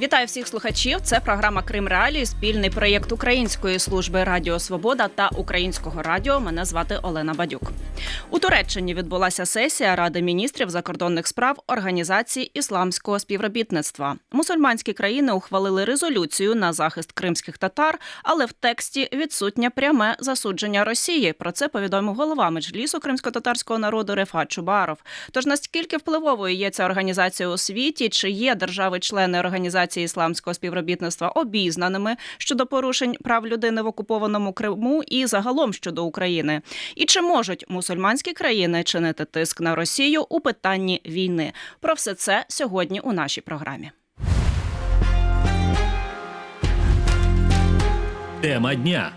Вітаю всіх слухачів. Це програма «Крим Реалії», спільний проєкт Української служби Радіо Свобода та Українського радіо. Мене звати Олена Бадюк. У Туреччині відбулася сесія Ради міністрів закордонних справ Організації ісламського співробітництва. Мусульманські країни ухвалили резолюцію на захист кримських татар, але в тексті відсутнє пряме засудження Росії. Про це повідомив голова Меджлісу кримсько-татарського народу Рефат Чубаров. Тож наскільки впливовою є ця організація у світі, чи є держави-члени Організації ісламського співробітництва обізнаними щодо порушень прав людини в окупованому Криму і загалом щодо України? І чи можуть мусульманські країни чинити тиск на Росію у питанні війни? Про все це сьогодні у нашій програмі. Тема дня.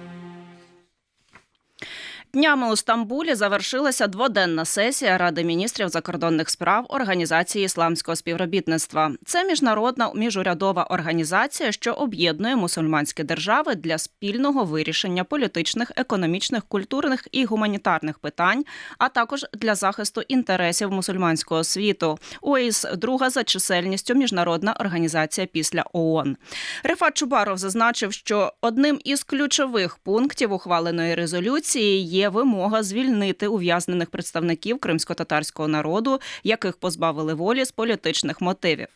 Днями у Стамбулі завершилася дводенна сесія Ради міністрів закордонних справ Організації ісламського співробітництва. Це міжнародна міжурядова організація, що об'єднує мусульманські держави для спільного вирішення політичних, економічних, культурних і гуманітарних питань, а також для захисту інтересів мусульманського світу. ОІС – друга за чисельністю міжнародна організація після ООН. Рефат Чубаров зазначив, що одним із ключових пунктів ухваленої резолюції є вимога звільнити ув'язнених представників кримсько-татарського народу, яких позбавили волі з політичних мотивів.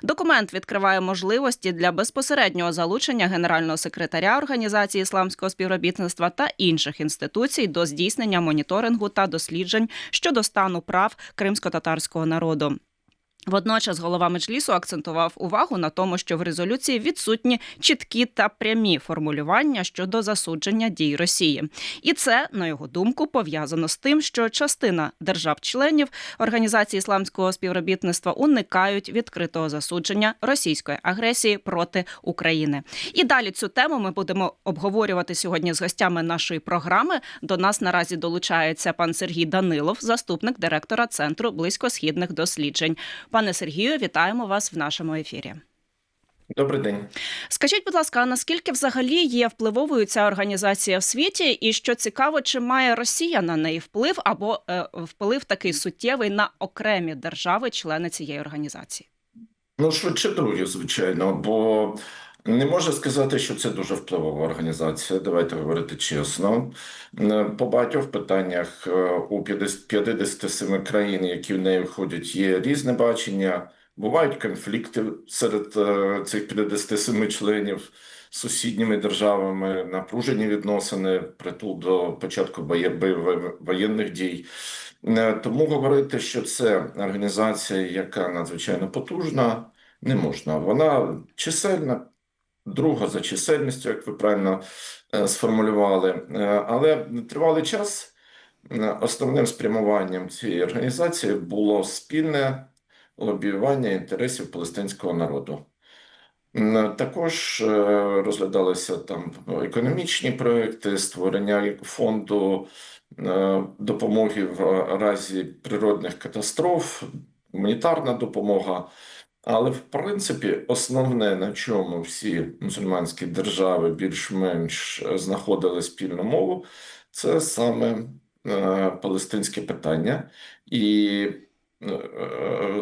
Документ відкриває можливості для безпосереднього залучення генерального секретаря Організації ісламського співробітництва та інших інституцій до здійснення моніторингу та досліджень щодо стану прав кримсько-татарського народу. Водночас голова Меджлісу акцентував увагу на тому, що в резолюції відсутні чіткі та прямі формулювання щодо засудження дій Росії. І це, на його думку, пов'язано з тим, що частина держав-членів Організації ісламського співробітництва уникають відкритого засудження російської агресії проти України. І далі цю тему ми будемо обговорювати сьогодні з гостями нашої програми. До нас наразі долучається пан Сергій Данилов, заступник директора Центру близькосхідних досліджень. Пане Сергію, вітаємо вас в нашому ефірі. Добрий день. Скажіть, будь ласка, а наскільки взагалі є впливовою ця організація в світі? І що цікаво, чи має Росія на неї вплив або вплив такий суттєвий на окремі держави-члени цієї організації? Ну, швидше друге, звичайно, бо не можна сказати, що це дуже впливова організація, давайте говорити чесно. По багатьох питаннях у 57 країн, які в неї входять, є різне бачення. Бувають конфлікти серед цих 57 членів з сусідніми державами, напружені відносини, притул до початку воєнних дій. Тому говорити, що це організація, яка надзвичайно потужна, не можна. Вона чисельна, друга за чисельністю, як ви правильно сформулювали. Але тривалий час основним спрямуванням цієї організації було спільне лобіювання інтересів палестинського народу. Також розглядалися там економічні проекти, створення фонду допомоги в разі природних катастроф, гуманітарна допомога. Але, в принципі, основне, на чому всі мусульманські держави більш-менш знаходили спільну мову, це саме палестинське питання. І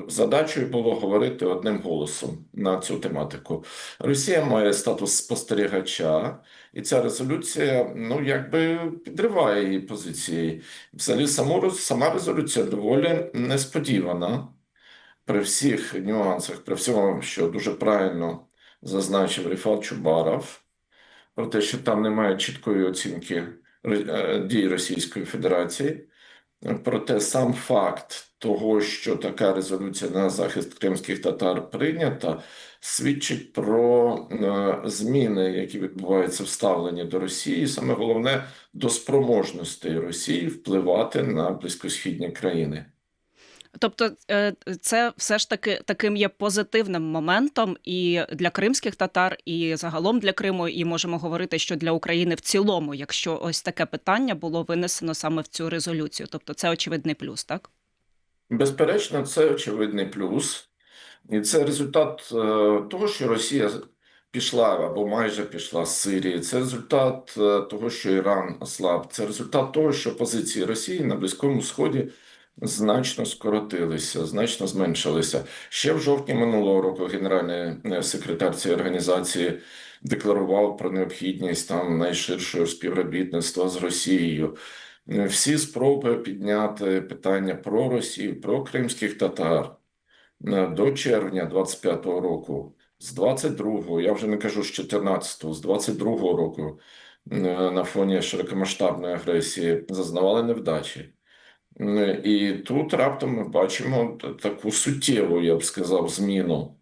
задачею було говорити одним голосом на цю тематику. Росія має статус спостерігача, і ця резолюція, якби підриває її позиції. Взагалі, сама резолюція доволі несподівана. При всіх нюансах, при всьому, що дуже правильно зазначив Рефат Чубаров, про те, що там немає чіткої оцінки дій Російської Федерації, проте сам факт того, що така резолюція на захист кримських татар прийнята, свідчить про зміни, які відбуваються в ставленні до Росії, саме головне, до спроможності Росії впливати на близькосхідні країни. Тобто це все ж таки таким є позитивним моментом і для кримських татар, і загалом для Криму, і можемо говорити, що для України в цілому, якщо ось таке питання було винесено саме в цю резолюцію. Тобто це очевидний плюс, так? Безперечно, це очевидний плюс. І це результат того, що Росія пішла або майже пішла з Сирії. Це результат того, що Іран ослаб. Це результат того, що позиції Росії на Близькому Сході значно скоротилися, значно зменшилися. Ще в жовтні минулого року генеральний секретар цієї організації декларував про необхідність там найширшого співробітництва з Росією. Всі спроби підняти питання про Росію, про кримських татар до червня 25-го року, з 22-го, я вже не кажу з 14-го, з 22-го року на фоні широкомасштабної агресії зазнавали невдачі. І тут раптом ми бачимо таку суттєву, я б сказав, зміну.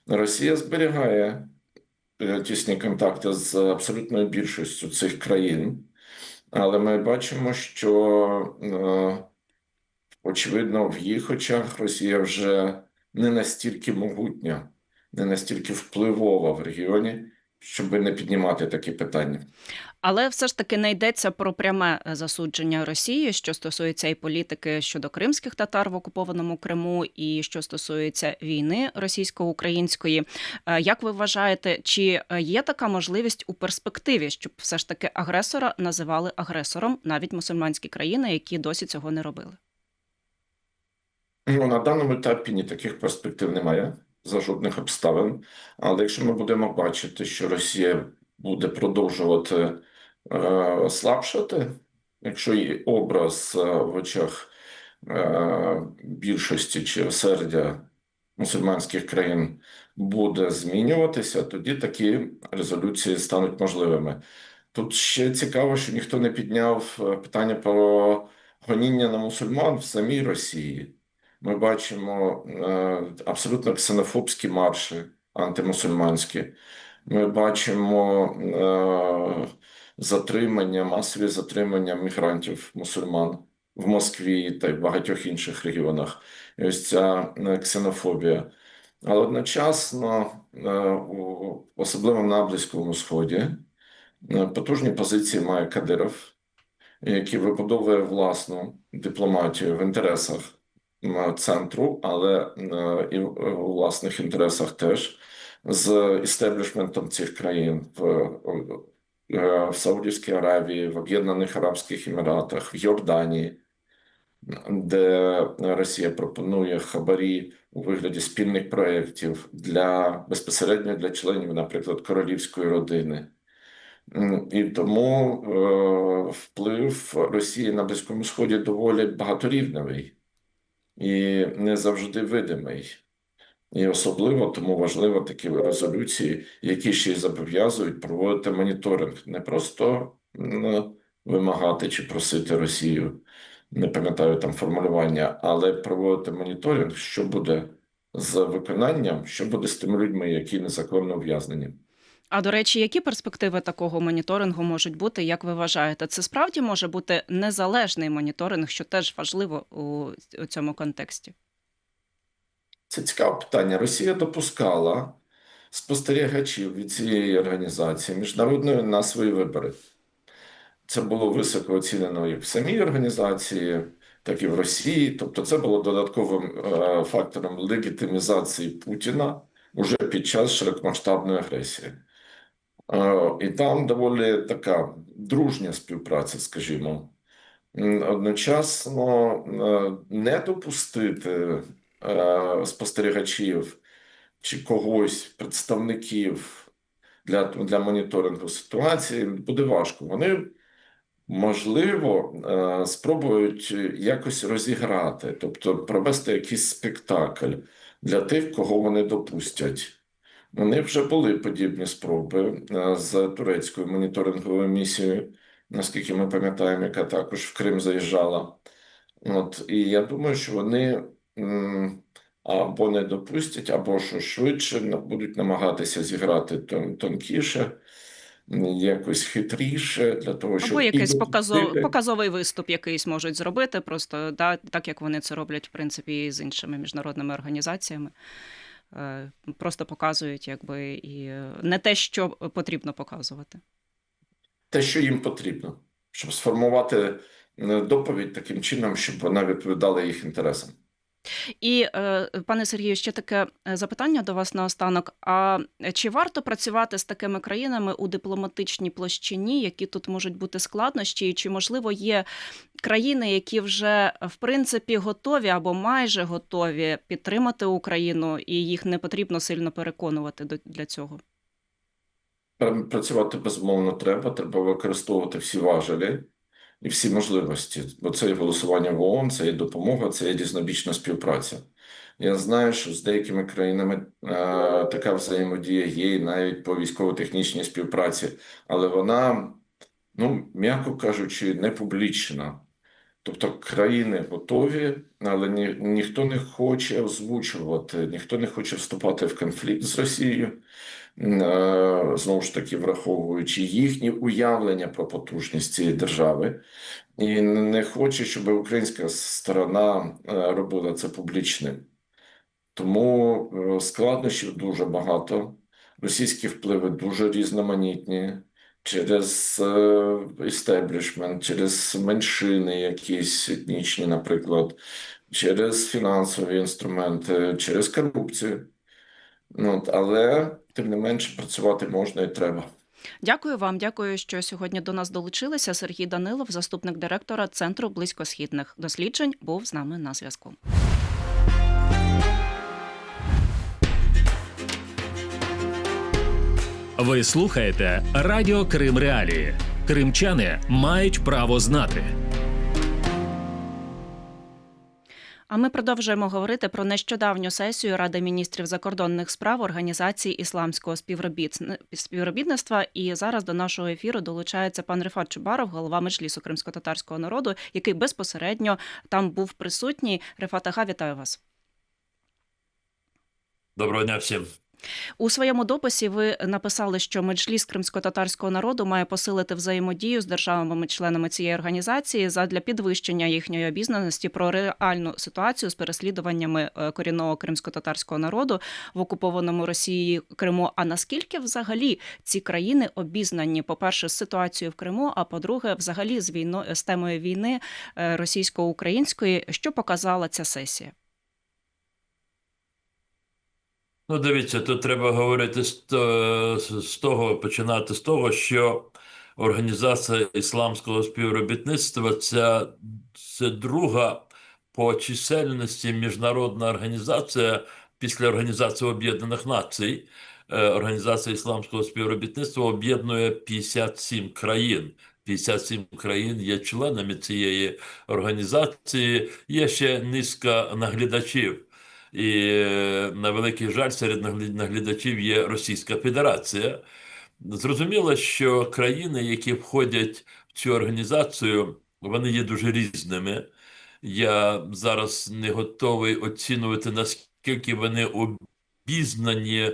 Росія зберігає тісні контакти з абсолютною більшістю цих країн, але ми бачимо, що очевидно, в їх очах Росія вже не настільки могутня, не настільки впливова в регіоні, щоб не піднімати такі питання. Але все ж таки не йдеться про пряме засудження Росії, що стосується і політики щодо кримських татар в окупованому Криму, і що стосується війни російсько-української. Як ви вважаєте, чи є така можливість у перспективі, щоб все ж таки агресора називали агресором навіть мусульманські країни, які досі цього не робили? Ну, на даному етапі ні таких перспектив немає за жодних обставин. Але якщо ми будемо бачити, що Росія буде продовжувати слабшати, якщо її образ в очах більшості чи осердя мусульманських країн буде змінюватися, тоді такі резолюції стануть можливими. Тут ще цікаво, що ніхто не підняв питання про гоніння на мусульман в самій Росії. Ми бачимо абсолютно ксенофобські марші антимусульманські. Ми бачимо затримання, масові затримання мігрантів-мусульман в Москві та й в багатьох інших регіонах. І ось ця ксенофобія. Але одночасно, особливо на Близькому Сході, потужні позиції має Кадиров, який вибудовує власну дипломатію в інтересах центру, але і у власних інтересах теж з істеблішментом цих країн в Саудівській Аравії, в Об'єднаних Арабських Еміратах, в Йорданії, де Росія пропонує хабарі у вигляді спільних проєктів безпосередньо для членів, наприклад, королівської родини. І тому вплив Росії на Близькому Сході доволі багаторівневий і не завжди видимий. І особливо тому важливо такі резолюції, які ще й зобов'язують проводити моніторинг. Не просто вимагати чи просити Росію, не пам'ятаю там формулювання, але проводити моніторинг, що буде з виконанням, що буде з тими людьми, які незаконно ув'язнені. А до речі, які перспективи такого моніторингу можуть бути, як ви вважаєте? Це справді може бути незалежний моніторинг, що теж важливо у цьому контексті? Це цікаве питання. Росія допускала спостерігачів від цієї організації міжнародної на свої вибори. Це було високо оцінено і в самій організації, так і в Росії. Тобто це було додатковим фактором легітимізації Путіна уже під час широкомасштабної агресії. І там доволі така дружня співпраця, скажімо. Одночасно не допустити спостерігачів чи когось, представників для моніторингу ситуації буде важко. Вони, можливо, спробують якось розіграти, тобто провести якийсь спектакль для тих, кого вони допустять. Вони вже були подібні спроби з турецькою моніторинговою місією, наскільки ми пам'ятаємо, яка також в Крим заїжджала. І я думаю, що вони або не допустять, або що швидше будуть намагатися зіграти тонкіше, якось хитріше, для того, щоб... Або якийсь показовий виступ якийсь можуть зробити, просто так, як вони це роблять, в принципі, і з іншими міжнародними організаціями. Просто показують, якби, і не те, що потрібно показувати. Те, що їм потрібно, щоб сформувати доповідь таким чином, щоб вона відповідала їх інтересам. І, пане Сергію, ще таке запитання до вас наостанок. А чи варто працювати з такими країнами у дипломатичній площині, які тут можуть бути складнощі? І чи, можливо, є країни, які вже, в принципі, готові або майже готові підтримати Україну, і їх не потрібно сильно переконувати для цього? Працювати безумовно треба використовувати всі важелі і всі можливості, бо це і голосування в ООН, це і допомога, це і різнобічна співпраця. Я знаю, що з деякими країнами така взаємодія є і навіть по військово-технічній співпраці, але вона, ну, м'яко кажучи, не публічна. Тобто країни готові, але ніхто не хоче озвучувати, ніхто не хоче вступати в конфлікт з Росією, знову ж таки, враховуючи їхні уявлення про потужність цієї держави, і не хоче, щоб українська сторона робила це публічним. Тому складнощів дуже багато, російські впливи дуже різноманітні через істеблішмент, через меншини якісь етнічні, наприклад, через фінансові інструменти, через корупцію. Ну, але, тим не менше, працювати можна і треба. Дякую вам, дякую, що сьогодні до нас долучилися. Сергій Данилов, заступник директора Центру близькосхідних досліджень, був з нами на зв'язку. Ви слухаєте Радіо Крим Реалії. Кримчани мають право знати. А ми продовжуємо говорити про нещодавню сесію Ради міністрів закордонних справ Організації ісламського співробітництва. І зараз до нашого ефіру долучається пан Рифат Чубаров, голова Меджлісу кримськотатарського народу, який безпосередньо там був присутній. Рифат ага, вітаю вас. Доброго дня всім. У своєму дописі ви написали, що Меджліс кримськотатарського народу має посилити взаємодію з державами-членами цієї організації задля підвищення їхньої обізнаності про реальну ситуацію з переслідуваннями корінного кримськотатарського народу в окупованому Росією Криму. А наскільки взагалі ці країни обізнані, по-перше, з ситуацією в Криму, а по-друге, взагалі з темою війни російсько-української, що показала ця сесія? Ну, дивіться, тут треба говорити починати з того, що Організація ісламського співробітництва це друга по чисельності міжнародна організація після Організації Об'єднаних Націй. Організація ісламського співробітництва об'єднує 57 країн. 57 країн є членами цієї організації, є ще низка наглядачів. І на великий жаль, серед наглядачів є Російська Федерація. Зрозуміло, що країни, які входять в цю організацію, вони є дуже різними. Я зараз не готовий оцінювати, наскільки вони обізнані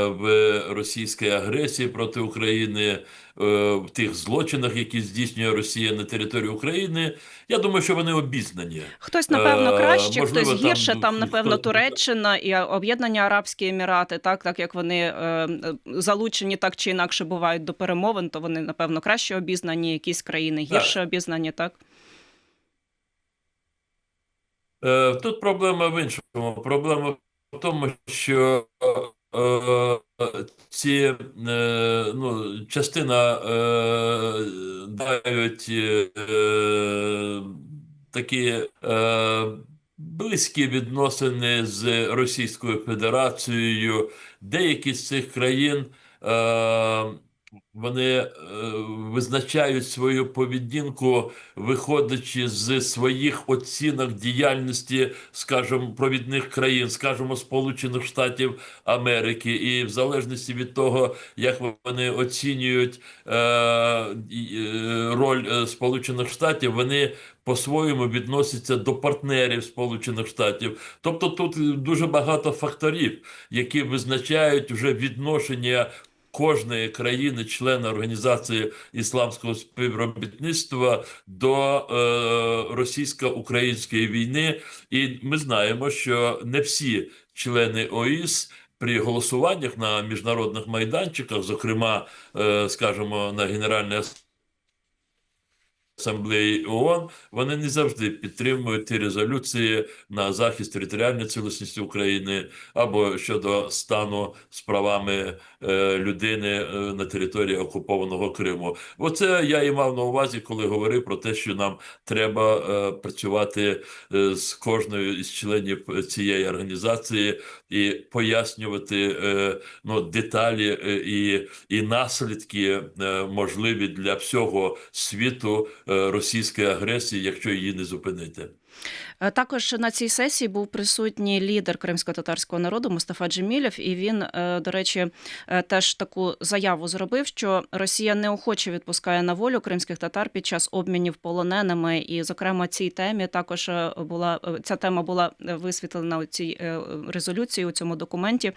в російській агресії проти України, в тих злочинах, які здійснює Росія на території України. Я думаю, що вони обізнані. Хтось, напевно, краще, Можливо, хтось гірше. Там, напевно, Туреччина і Об'єднані Арабські Емірати, так як вони залучені так чи інакше бувають до перемовин, то вони, напевно, краще обізнані, якісь країни гірше обізнані, так? Тут проблема в іншому. Проблема в тому, що частина дають такі близькі відносини з Російською Федерацією. Деякі з цих країн вони визначають свою поведінку, виходячи з своїх оцінок діяльності, скажімо, провідних країн, скажімо, Сполучених Штатів Америки. І в залежності від того, як вони оцінюють роль Сполучених Штатів, вони по-своєму відносяться до партнерів Сполучених Штатів. Тобто тут дуже багато факторів, які визначають вже відношення кожної країни-члена Організації ісламського співробітництва до російсько-української війни. І ми знаємо, що не всі члени ОІС при голосуваннях на міжнародних майданчиках, зокрема, скажімо, на Генеральній Асамблеї ООН, вони не завжди підтримують ті резолюції на захист територіальної цілісності України або щодо стану з правами людини на території окупованого Криму. Оце я і мав на увазі, коли говорив про те, що нам треба працювати з кожною із членів цієї організації і пояснювати деталі і наслідки можливі для всього світу російської агресії, якщо її не зупинити. Також на цій сесії був присутній лідер кримсько-татарського народу Мустафа Джемілєв, і він, до речі, теж таку заяву зробив, що Росія неохоче відпускає на волю кримських татар під час обмінів полоненими. І, зокрема, ця тема була висвітлена у цій резолюції, у цьому документі,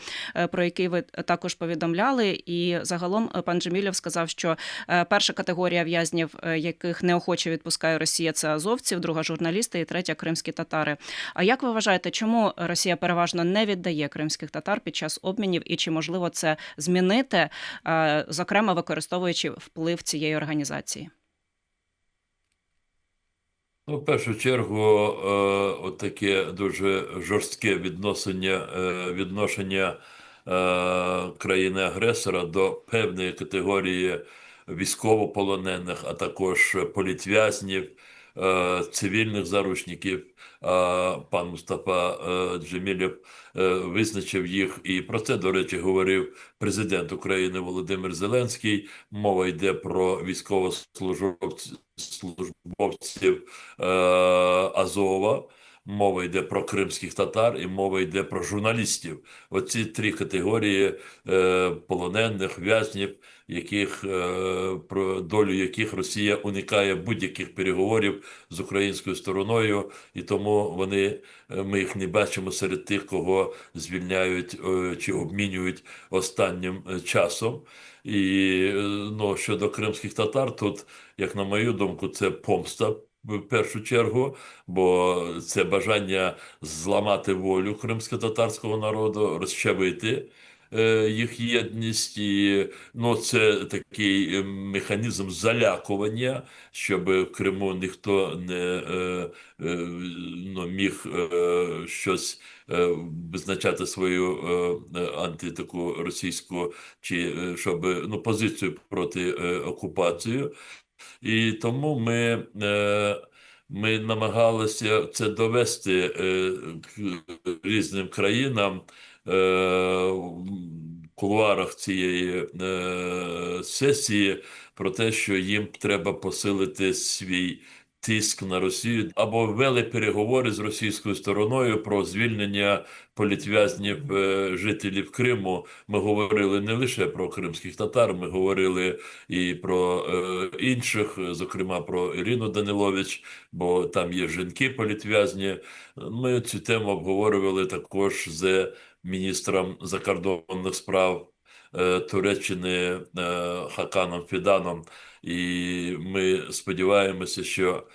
про який ви також повідомляли. І загалом пан Джемілєв сказав, що перша категорія в'язнів, яких неохоче відпускає Росія, це азовців, друга – журналісти і третя – кримські татари. А як ви вважаєте, чому Росія переважно не віддає кримських татар під час обмінів і чи можливо це змінити, зокрема використовуючи вплив цієї організації? Ну, в першу чергу, таке дуже жорстке відношення країни-агресора до певної категорії військовополонених, а також політв'язнів, цивільних заручників. Пан Мустафа Джемілєв визначив їх, і про це, до речі, говорив президент України Володимир Зеленський. Мова йде про військовослужбовців Азова, мова йде про кримських татар і мова йде про журналістів. Оці три категорії полонених, в'язнів, про долю яких Росія уникає будь-яких переговорів з українською стороною, і тому ми їх не бачимо серед тих, кого звільняють чи обмінюють останнім часом. І щодо кримських татар, тут, як на мою думку, це помста в першу чергу, бо це бажання зламати волю кримсько-татарського народу, розчавити їх єдність, і це такий механізм залякування, щоб в Криму ніхто не міг щось визначати свою антитаку російську, чи щоб позицію проти окупації. І тому ми намагалися це довести к різним країнам в кулуарах цієї сесії про те, що їм треба посилити свій тиск на Росію, або ввели переговори з російською стороною про звільнення політв'язнів жителів Криму. Ми говорили не лише про кримських татар, ми говорили і про інших, зокрема про Ірину Данилович, бо там є жінки-політв'язні. Ми цю тему обговорювали також з міністром закордонних справ Туреччини Хаканом Фіданом. І ми сподіваємося, що,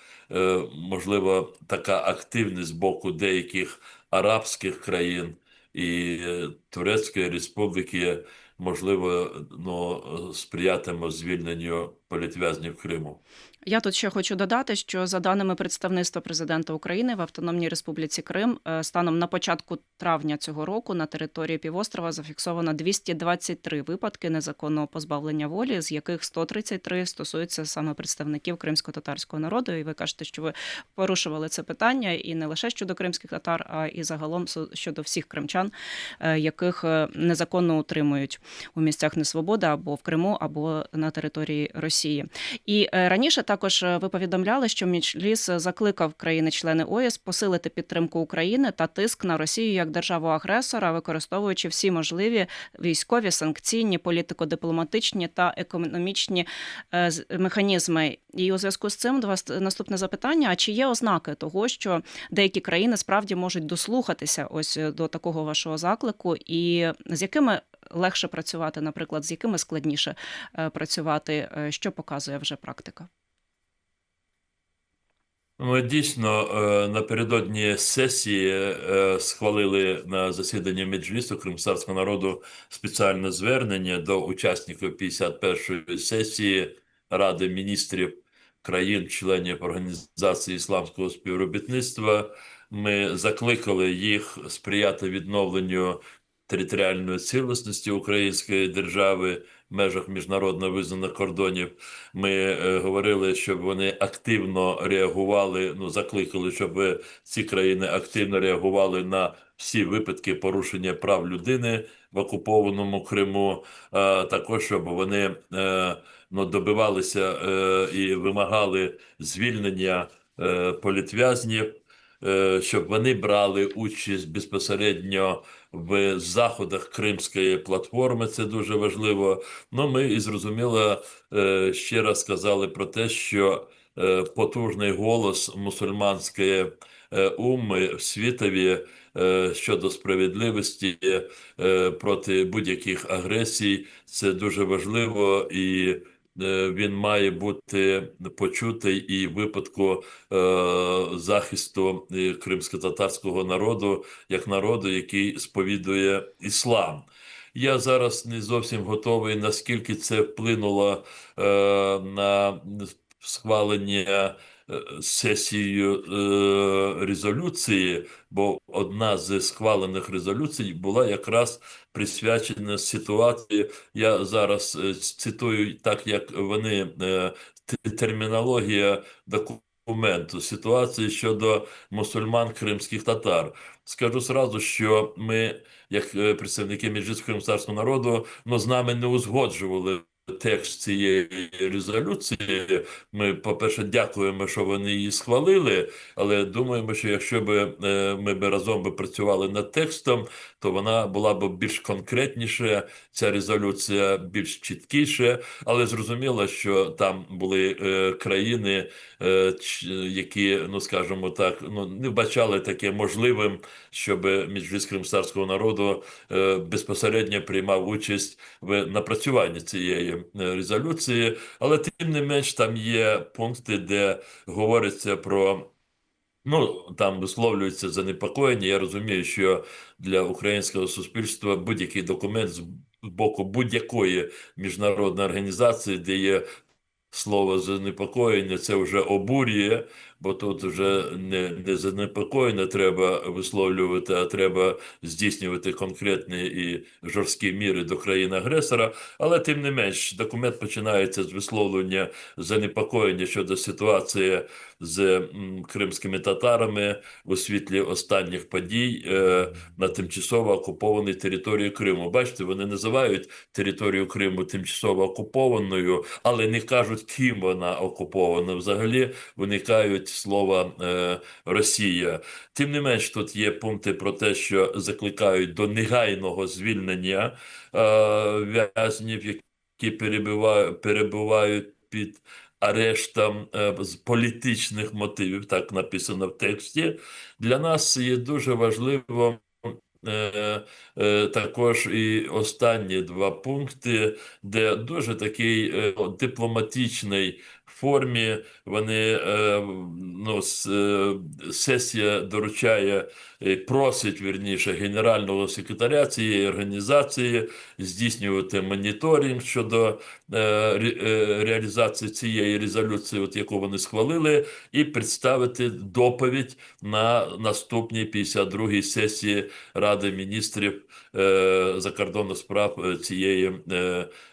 можливо, така активність з боку деяких арабських країн і Турецької Республіки, можливо, сприятиме звільненню політв'язнів Криму. Я тут ще хочу додати, що за даними представництва президента України в Автономній Республіці Крим, станом на початку травня цього року на території півострова зафіксовано 223 випадки незаконного позбавлення волі, з яких 133 стосуються саме представників кримсько-татарського народу. І ви кажете, що ви порушували це питання і не лише щодо кримських татар, а і загалом щодо всіх кримчан, яких незаконно утримують у місцях несвободи або в Криму, або на території Росії. І раніше також ви повідомляли, що Меджліс закликав країни-члени ОЄС посилити підтримку України та тиск на Росію як державу-агресора, використовуючи всі можливі військові, санкційні, політико-дипломатичні та економічні механізми. І у зв'язку з цим до вас наступне запитання: а чи є ознаки того, що деякі країни справді можуть дослухатися ось до такого вашого заклику, і з якими легше працювати, наприклад, з якими складніше працювати, що показує вже практика? Ми дійсно напередодні сесії схвалили на засіданні Меджлісу кримськотатарського народу спеціальне звернення до учасників 51-ї сесії Ради міністрів країн-членів Організації ісламського співробітництва. Ми закликали їх сприяти відновленню територіальної цілісності української держави в межах міжнародно визнаних кордонів. Ми говорили, щоб вони активно реагували, закликали, щоб ці країни активно реагували на всі випадки порушення прав людини в окупованому Криму, також щоб вони добивалися і вимагали звільнення політв'язнів, щоб вони брали участь безпосередньо в заходах Кримської платформи. Це дуже важливо. Ми і зрозуміло ще раз сказали про те, що потужний голос мусульманської умми в світові щодо справедливості проти будь-яких агресій. Це дуже важливо, і він має бути почутий і в випадку захисту кримськотатарського народу, як народу, який сповідує іслам. Я зараз не зовсім готовий, наскільки це вплинуло на схвалення сесією резолюції, бо одна з схвалених резолюцій була якраз присвячена ситуації. Я зараз цитую так, як вони, термінологія документу, ситуації щодо мусульман кримських татар. Скажу зразу, що ми, як представники Меджлісу кримськотатарського народу, з нами не узгоджували текст цієї резолюції. Ми, по-перше, дякуємо, що вони її схвалили, але думаємо, що якщо б ми б разом працювали над текстом, то вона була б більш конкретніше, ця резолюція більш чіткіше, але зрозуміло, що там були країни, які, скажімо так, не вбачали таке можливим, щоб Меджліс кримськотатарського народу безпосередньо приймав участь в напрацюванні цієї резолюції, але тим не менш там є пункти, де говориться про, там висловлюється занепокоєння. Я розумію, що для українського суспільства будь-який документ з боку будь-якої міжнародної організації, де є слово занепокоєння, це вже обурює, бо тут вже не занепокоєння треба висловлювати, а треба здійснювати конкретні і жорсткі міри до країни-агресора. Але тим не менш, документ починається з висловлення занепокоєння щодо ситуації з кримськими татарами у світлі останніх подій на тимчасово окупованій території Криму. Бачите, вони називають територію Криму тимчасово окупованою, але не кажуть, ким вона окупована. Взагалі виникають слова Росія. Тим не менш, тут є пункти про те, що закликають до негайного звільнення в'язнів, які перебувають під арештом з політичних мотивів, так написано в тексті. Для нас є дуже важливо також і останні два пункти, де дуже такий дипломатичний формі вони, сесія доручає, просить, вірніше, генерального секретаря цієї організації здійснювати моніторинг щодо реалізації цієї резолюції, яку вони схвалили, і представити доповідь на наступній 52-й сесії Ради міністрів закордонних справ цієї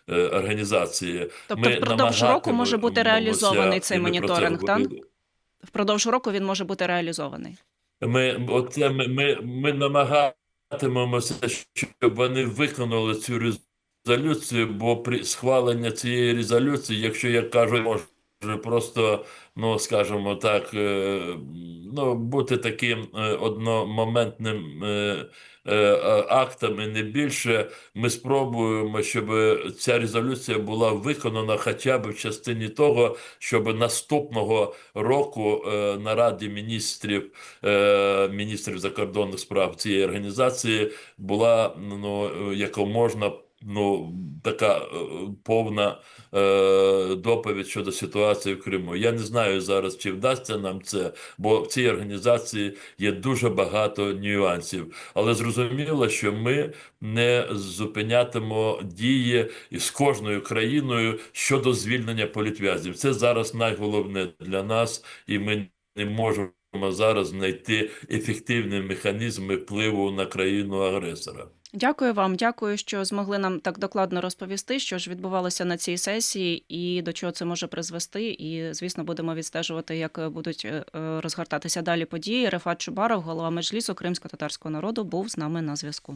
організації. Тобто впродовж року може бути реалізований цей моніторинг, так? Впродовж року він може бути реалізований. Ми намагатимемося, щоб вони виконали цю резолюцію, бо при схваленні цієї резолюції, якщо, як кажуть, може просто, скажімо так, бути таким одномоментним актом і не більше, ми спробуємо, щоб ця резолюція була виконана хоча б в частині того, щоб наступного року на Раді міністрів закордонних справ цієї організації була якомога така повна доповідь щодо ситуації в Криму. Я не знаю зараз, чи вдасться нам це, бо в цій організації є дуже багато нюансів. Але зрозуміло, що ми не зупинятимо дії з кожною країною щодо звільнення політв'язнів. Це зараз найголовніше для нас, і ми не можемо зараз знайти ефективні механізми впливу на країну-агресора. Дякую вам, дякую, що змогли нам так докладно розповісти, що ж відбувалося на цій сесії і до чого це може призвести. І, звісно, будемо відстежувати, як будуть розгортатися далі події. Рефат Чубаров, голова Меджлісу кримсько-татарського народу, був з нами на зв'язку.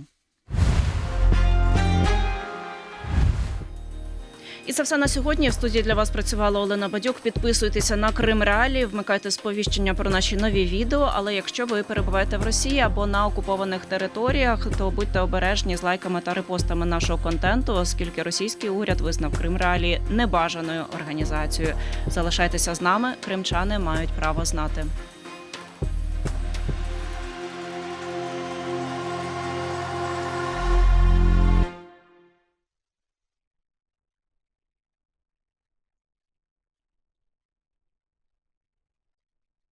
І це все на сьогодні. В студії для вас працювала Олена Бадюк. Підписуйтеся на Крим Реалії, вмикайте сповіщення про наші нові відео. Але якщо ви перебуваєте в Росії або на окупованих територіях, то будьте обережні з лайками та репостами нашого контенту, оскільки російський уряд визнав Крим Реалії небажаною організацією. Залишайтеся з нами. Кримчани мають право знати.